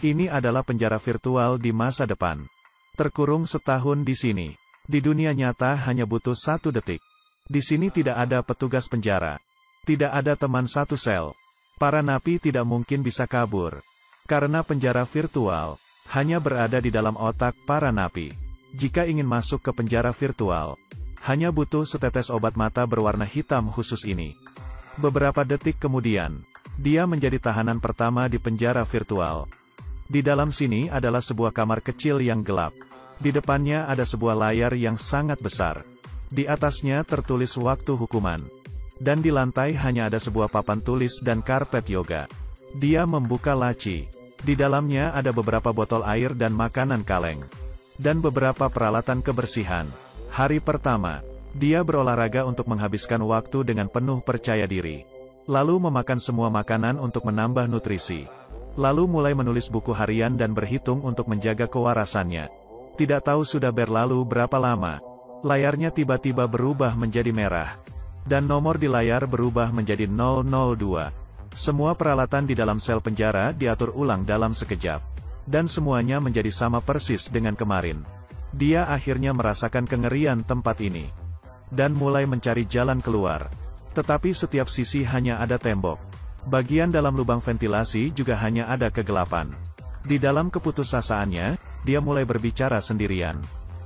Ini adalah penjara virtual di masa depan. Terkurung setahun di sini. Di dunia nyata hanya butuh 1 detik. Di sini tidak ada petugas penjara. Tidak ada teman satu sel. Para napi tidak mungkin bisa kabur. Karena penjara virtual hanya berada di dalam otak para napi. Jika ingin masuk ke penjara virtual, hanya butuh setetes obat mata berwarna hitam khusus ini. Beberapa detik kemudian, dia menjadi tahanan pertama di penjara virtual. Di dalam sini adalah sebuah kamar kecil yang gelap. Di depannya ada sebuah layar yang sangat besar. Di atasnya tertulis waktu hukuman. Dan di lantai hanya ada sebuah papan tulis dan karpet yoga. Dia membuka laci. Di dalamnya ada beberapa botol air dan makanan kaleng. Dan beberapa peralatan kebersihan. Hari pertama, dia berolahraga untuk menghabiskan waktu dengan penuh percaya diri. Lalu memakan semua makanan untuk menambah nutrisi. Lalu mulai menulis buku harian dan berhitung untuk menjaga kewarasannya. Tidak tahu sudah berlalu berapa lama. Layarnya tiba-tiba berubah menjadi merah. Dan nomor di layar berubah menjadi 002. Semua peralatan di dalam sel penjara diatur ulang dalam sekejap. Dan semuanya menjadi sama persis dengan kemarin. Dia akhirnya merasakan kengerian tempat ini. Dan mulai mencari jalan keluar. Tetapi setiap sisi hanya ada tembok. Bagian dalam lubang ventilasi juga hanya ada kegelapan. Di dalam keputusasaannya, dia mulai berbicara sendirian.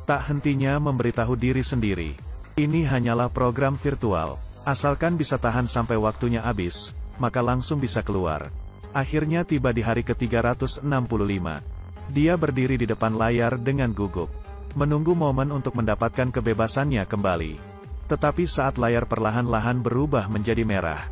Tak hentinya memberitahu diri sendiri. Ini hanyalah program virtual. Asalkan bisa tahan sampai waktunya habis, maka langsung bisa keluar. Akhirnya tiba di hari ke-365. Dia berdiri di depan layar dengan gugup. Menunggu momen untuk mendapatkan kebebasannya kembali. Tetapi saat layar perlahan-lahan berubah menjadi merah,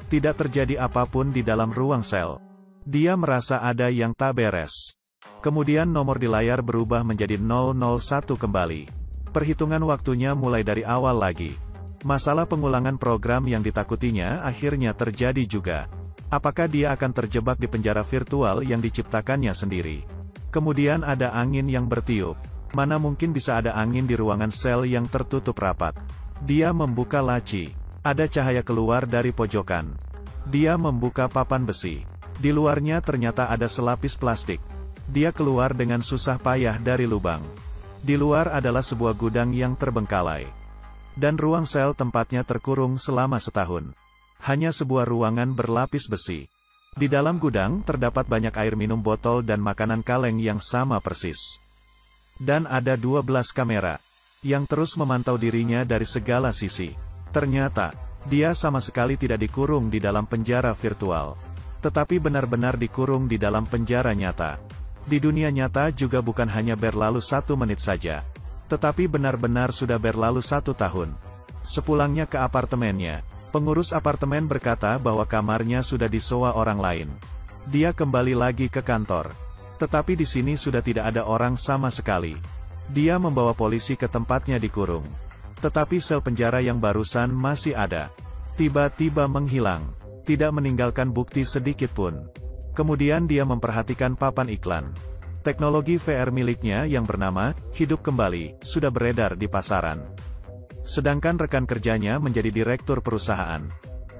tidak terjadi apapun di dalam ruang sel. Dia merasa ada yang tak beres. Kemudian nomor di layar berubah menjadi 001 kembali. Perhitungan waktunya mulai dari awal lagi. Masalah pengulangan program yang ditakutinya akhirnya terjadi juga. Apakah dia akan terjebak di penjara virtual yang diciptakannya sendiri? Kemudian ada angin yang bertiup. Mana mungkin bisa ada angin di ruangan sel yang tertutup rapat. Dia membuka laci. Ada cahaya keluar dari pojokan. Dia membuka papan besi. Di luarnya ternyata ada selapis plastik. Dia keluar dengan susah payah dari lubang. Di luar adalah sebuah gudang yang terbengkalai. Dan ruang sel tempatnya terkurung selama setahun. Hanya sebuah ruangan berlapis besi. Di dalam gudang terdapat banyak air minum botol dan makanan kaleng yang sama persis. Dan ada 12 kamera yang terus memantau dirinya dari segala sisi. Ternyata, dia sama sekali tidak dikurung di dalam penjara virtual. Tetapi benar-benar dikurung di dalam penjara nyata. Di dunia nyata juga bukan hanya berlalu 1 menit saja. Tetapi benar-benar sudah berlalu 1 tahun. Sepulangnya ke apartemennya, pengurus apartemen berkata bahwa kamarnya sudah disewa orang lain. Dia kembali lagi ke kantor. Tetapi di sini sudah tidak ada orang sama sekali. Dia membawa polisi ke tempatnya dikurung. Tetapi sel penjara yang barusan masih ada. Tiba-tiba menghilang. Tidak meninggalkan bukti sedikit pun. Kemudian dia memperhatikan papan iklan. Teknologi VR miliknya yang bernama Hidup Kembali sudah beredar di pasaran. Sedangkan rekan kerjanya menjadi direktur perusahaan.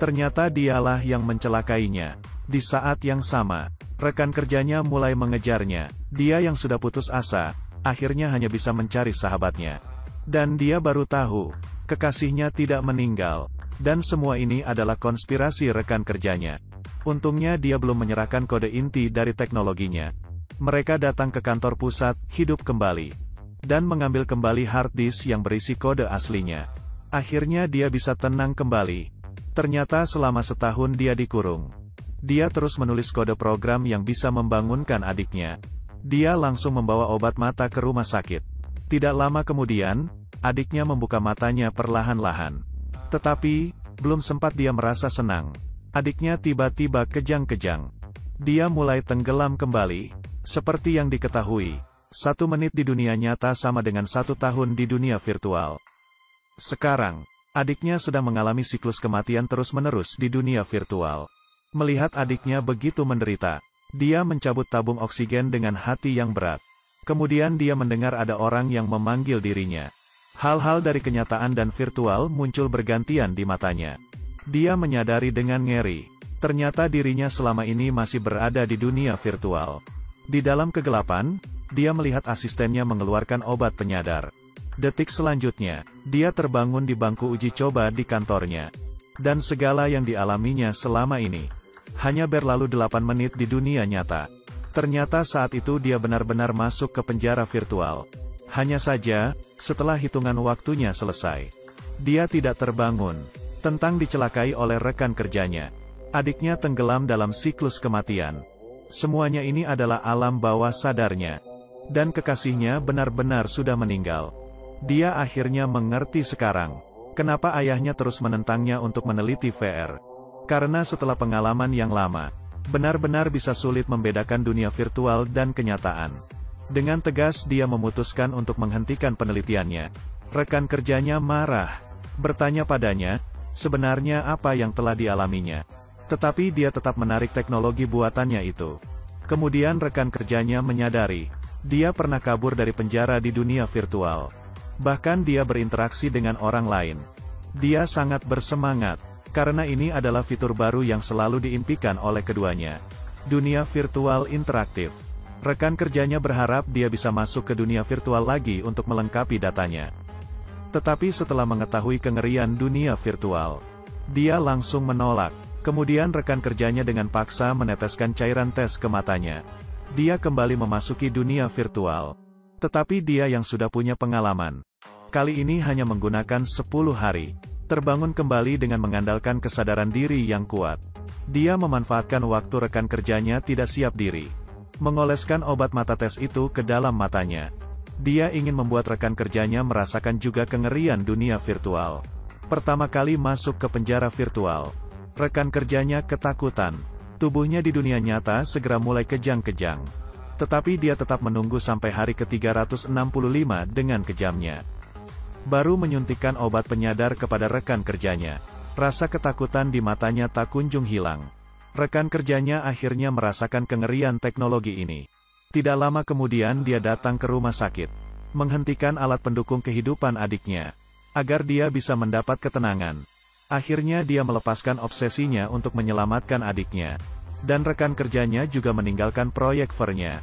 Ternyata dialah yang mencelakainya. Di saat yang sama, rekan kerjanya mulai mengejarnya. Dia yang sudah putus asa, akhirnya hanya bisa mencari sahabatnya. Dan dia baru tahu, kekasihnya tidak meninggal. Dan semua ini adalah konspirasi rekan kerjanya. Untungnya dia belum menyerahkan kode inti dari teknologinya. Mereka datang ke kantor pusat Hidup Kembali. Dan mengambil kembali hard disk yang berisi kode aslinya. Akhirnya dia bisa tenang kembali. Ternyata selama setahun dia dikurung. Dia terus menulis kode program yang bisa membangunkan adiknya. Dia langsung membawa obat mata ke rumah sakit. Tidak lama kemudian, adiknya membuka matanya perlahan-lahan. Tetapi, belum sempat dia merasa senang. Adiknya tiba-tiba kejang-kejang. Dia mulai tenggelam kembali. Seperti yang diketahui, 1 menit di dunia nyata sama dengan 1 tahun di dunia virtual. Sekarang, adiknya sedang mengalami siklus kematian terus-menerus di dunia virtual. Melihat adiknya begitu menderita, dia mencabut tabung oksigen dengan hati yang berat. Kemudian dia mendengar ada orang yang memanggil dirinya. Hal-hal dari kenyataan dan virtual muncul bergantian di matanya. Dia menyadari dengan ngeri. Ternyata dirinya selama ini masih berada di dunia virtual. Di dalam kegelapan, dia melihat asistennya mengeluarkan obat penyadar. Detik selanjutnya, dia terbangun di bangku uji coba di kantornya. Dan segala yang dialaminya selama ini, hanya berlalu 8 menit di dunia nyata. Ternyata saat itu dia benar-benar masuk ke penjara virtual. Hanya saja, setelah hitungan waktunya selesai, dia tidak terbangun. Tentang dicelakai oleh rekan kerjanya. Adiknya tenggelam dalam siklus kematian. Semuanya ini adalah alam bawah sadarnya. Dan kekasihnya benar-benar sudah meninggal. Dia akhirnya mengerti sekarang, kenapa ayahnya terus menentangnya untuk meneliti VR. Karena setelah pengalaman yang lama, benar-benar bisa sulit membedakan dunia virtual dan kenyataan. Dengan tegas dia memutuskan untuk menghentikan penelitiannya. Rekan kerjanya marah, bertanya padanya, sebenarnya apa yang telah dialaminya. Tetapi dia tetap menarik teknologi buatannya itu. Kemudian rekan kerjanya menyadari, dia pernah kabur dari penjara di dunia virtual. Bahkan dia berinteraksi dengan orang lain. Dia sangat bersemangat, karena ini adalah fitur baru yang selalu diimpikan oleh keduanya. Dunia virtual interaktif. Rekan kerjanya berharap dia bisa masuk ke dunia virtual lagi untuk melengkapi datanya. Tetapi setelah mengetahui kengerian dunia virtual, dia langsung menolak. Kemudian rekan kerjanya dengan paksa meneteskan cairan tes ke matanya. Dia kembali memasuki dunia virtual. Tetapi dia yang sudah punya pengalaman, kali ini hanya menggunakan 10 hari. Terbangun kembali dengan mengandalkan kesadaran diri yang kuat. Dia memanfaatkan waktu rekan kerjanya tidak siap diri. Mengoleskan obat mata tes itu ke dalam matanya. Dia ingin membuat rekan kerjanya merasakan juga kengerian dunia virtual. Pertama kali masuk ke penjara virtual, rekan kerjanya ketakutan. Tubuhnya di dunia nyata segera mulai kejang-kejang. Tetapi dia tetap menunggu sampai hari ke-365 dengan kejamnya. Baru menyuntikkan obat penyadar kepada rekan kerjanya. Rasa ketakutan di matanya tak kunjung hilang. Rekan kerjanya akhirnya merasakan kengerian teknologi ini. Tidak lama kemudian dia datang ke rumah sakit, menghentikan alat pendukung kehidupan adiknya, agar dia bisa mendapat ketenangan. Akhirnya dia melepaskan obsesinya untuk menyelamatkan adiknya. Dan rekan kerjanya juga meninggalkan proyek VR-nya.